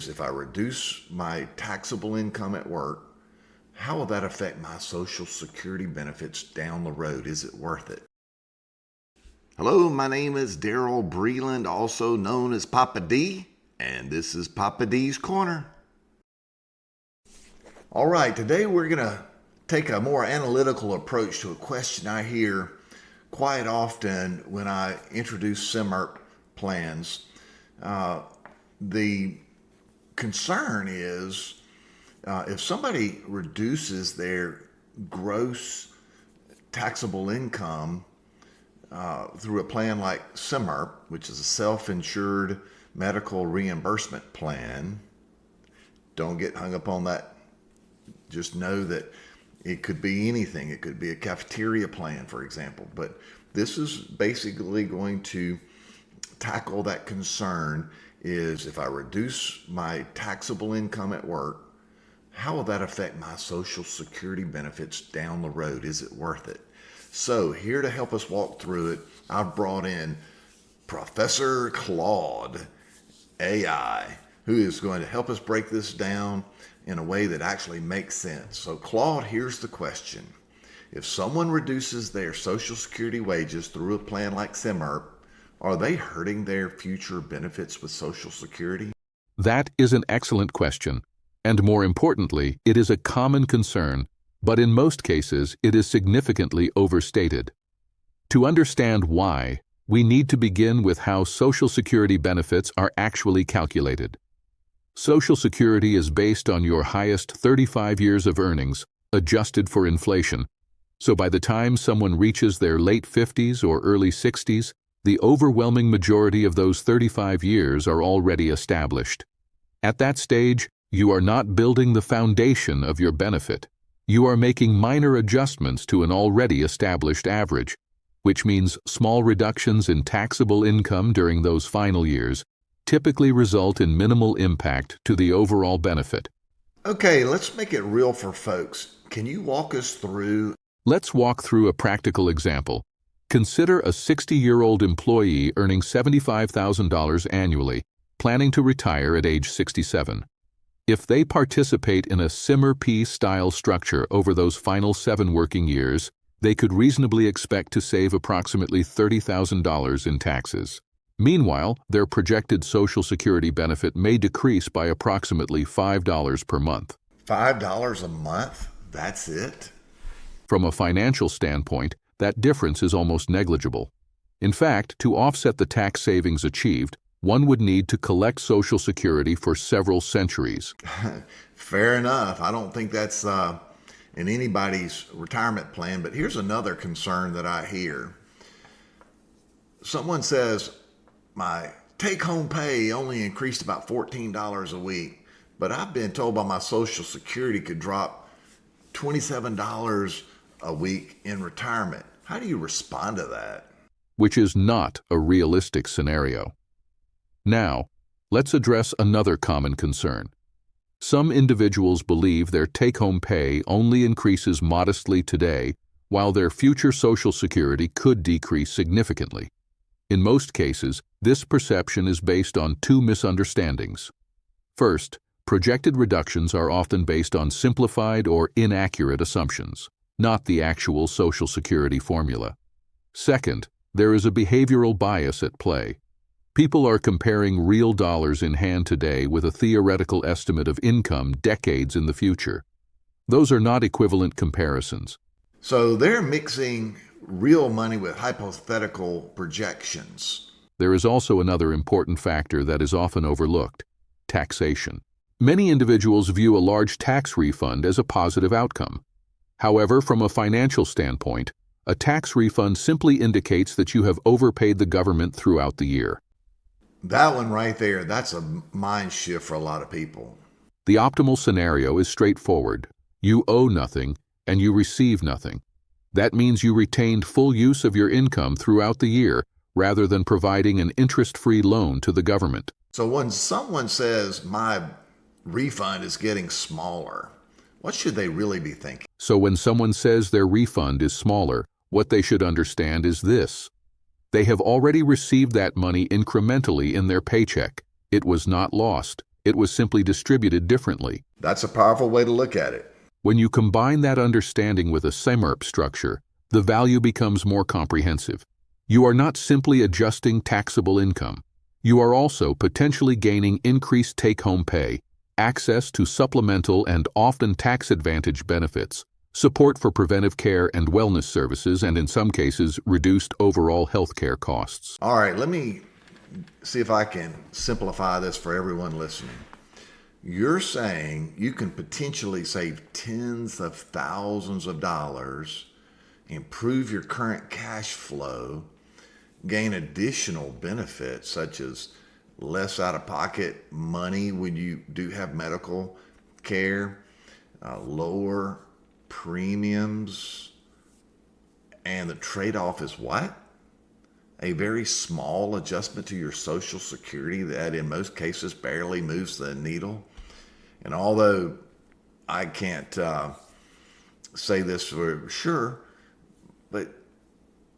is if I reduce my taxable income at work, how will that affect my Social Security benefits down the road? Is it worth it? Hello, my name is Breland, also known as Papa D, and this is Papa D's Corner. All right, today we're going to take a more analytical approach to a question I hear quite often when I introduce SEMERP plans. The concern is if somebody reduces their gross taxable income through a plan like SEMERP, which is a self-insured medical reimbursement plan. Don't get hung up on that. Just know that it could be anything. It could be a cafeteria plan, for example. But this is basically going to tackle that concern is if I reduce my taxable income at work, how will that affect my Social Security benefits down the road? Is it worth it? So here to help us walk through it, I've brought in Professor Claude AI, who is going to help us break this down in a way that actually makes sense. So Claude, here's the question. If someone reduces their Social Security wages through a plan like SEMERP, are they hurting their future benefits with Social Security? That is an excellent question. And more importantly, it is a common concern, but in most cases, it is significantly overstated. To understand why, we need to begin with how Social Security benefits are actually calculated. Social Security is based on your highest 35 years of earnings, adjusted for inflation. So by the time someone reaches their late 50s or early 60s, the overwhelming majority of those 35 years are already established. At that stage, you are not building the foundation of your benefit. You are making minor adjustments to an already established average, which means small reductions in taxable income during those final years typically result in minimal impact to the overall benefit. Okay, let's make it real for folks. Can you walk us through? Let's walk through a practical example. Consider a 60-year-old employee earning $75,000 annually, planning to retire at age 67. If they participate in a SEMERP-style structure over those final 7 working years, they could reasonably expect to save approximately $30,000 in taxes. Meanwhile, their projected Social Security benefit may decrease by approximately $5 per month. $5 a month? That's it? From a financial standpoint, that difference is almost negligible. In fact, to offset the tax savings achieved, one would need to collect Social Security for several centuries. Fair enough. I don't think that's in anybody's retirement plan, but here's another concern that I hear. Someone says, my take-home pay only increased about $14 a week, but I've been told by my Social Security could drop $27 a week in retirement. How do you respond to that? Which is not a realistic scenario. Now, let's address another common concern. Some individuals believe their take-home pay only increases modestly today, while their future Social Security could decrease significantly. In most cases, this perception is based on 2 misunderstandings. First, projected reductions are often based on simplified or inaccurate assumptions, not the actual Social Security formula. Second, there is a behavioral bias at play. People are comparing real dollars in hand today with a theoretical estimate of income decades in the future. Those are not equivalent comparisons. So they're mixing real money with hypothetical projections. There is also another important factor that is often overlooked: taxation. Many individuals view a large tax refund as a positive outcome. However, from a financial standpoint, a tax refund simply indicates that you have overpaid the government throughout the year. That one right there, that's a mind shift for a lot of people. The optimal scenario is straightforward. You owe nothing, and you receive nothing. That means you retained full use of your income throughout the year, rather than providing an interest-free loan to the government. So when someone says, my refund is getting smaller, what should they really be thinking? So when someone says their refund is smaller, what they should understand is this: they have already received that money incrementally in their paycheck. It was not lost. It was simply distributed differently. That's a powerful way to look at it. When you combine that understanding with a SEMERP structure, the value becomes more comprehensive. You are not simply adjusting taxable income. You are also potentially gaining increased take-home pay, access to supplemental and often tax-advantaged benefits, support for preventive care and wellness services, and in some cases, reduced overall healthcare costs. All right, let me see if I can simplify this for everyone listening. You're saying you can potentially save tens of thousands of dollars, improve your current cash flow, gain additional benefits such as less out-of-pocket money when you do have medical care, lower premiums, and the trade-off is what? A very small adjustment to your Social Security that in most cases barely moves the needle. And although I can't say this for sure, but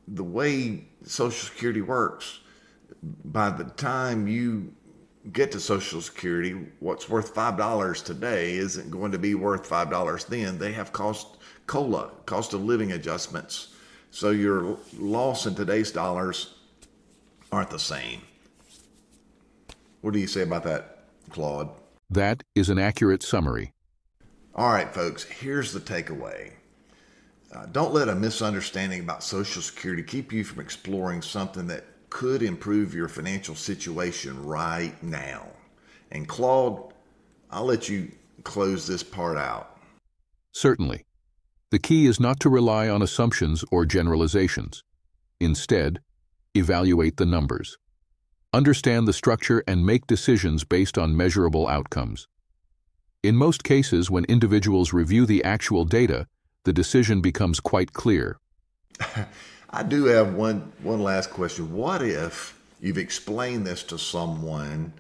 the way Social Security works, by the time you get to Social Security, what's worth $5 today isn't going to be worth $5 then. They have cost of living adjustments. So your loss in today's dollars aren't the same. What do you say about that, Claude? That is an accurate summary. All right, folks, here's the takeaway. Don't let a misunderstanding about Social Security keep you from exploring something that could improve your financial situation right now. And Claude, I'll let you close this part out. Certainly. The key is not to rely on assumptions or generalizations. Instead, evaluate the numbers. Understand the structure and make decisions based on measurable outcomes. In most cases, when individuals review the actual data, the decision becomes quite clear. I do have one last question. What if you've explained this to someone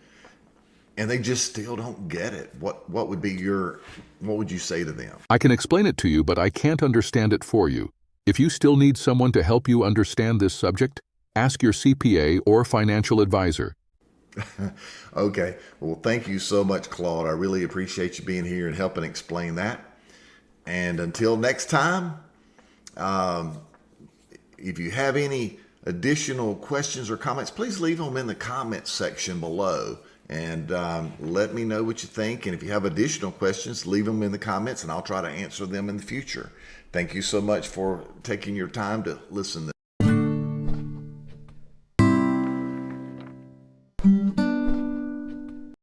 and they just still don't get it? What would you say to them? I can explain it to you, but I can't understand it for you. If you still need someone to help you understand this subject, ask your CPA or financial advisor. Okay. Well, thank you so much, Claude. I really appreciate you being here and helping explain that. And until next time, if you have any additional questions or comments, please leave them in the comments section below and let me know what you think. And if you have additional questions, leave them in the comments and I'll try to answer them in the future. Thank you so much for taking your time to listen.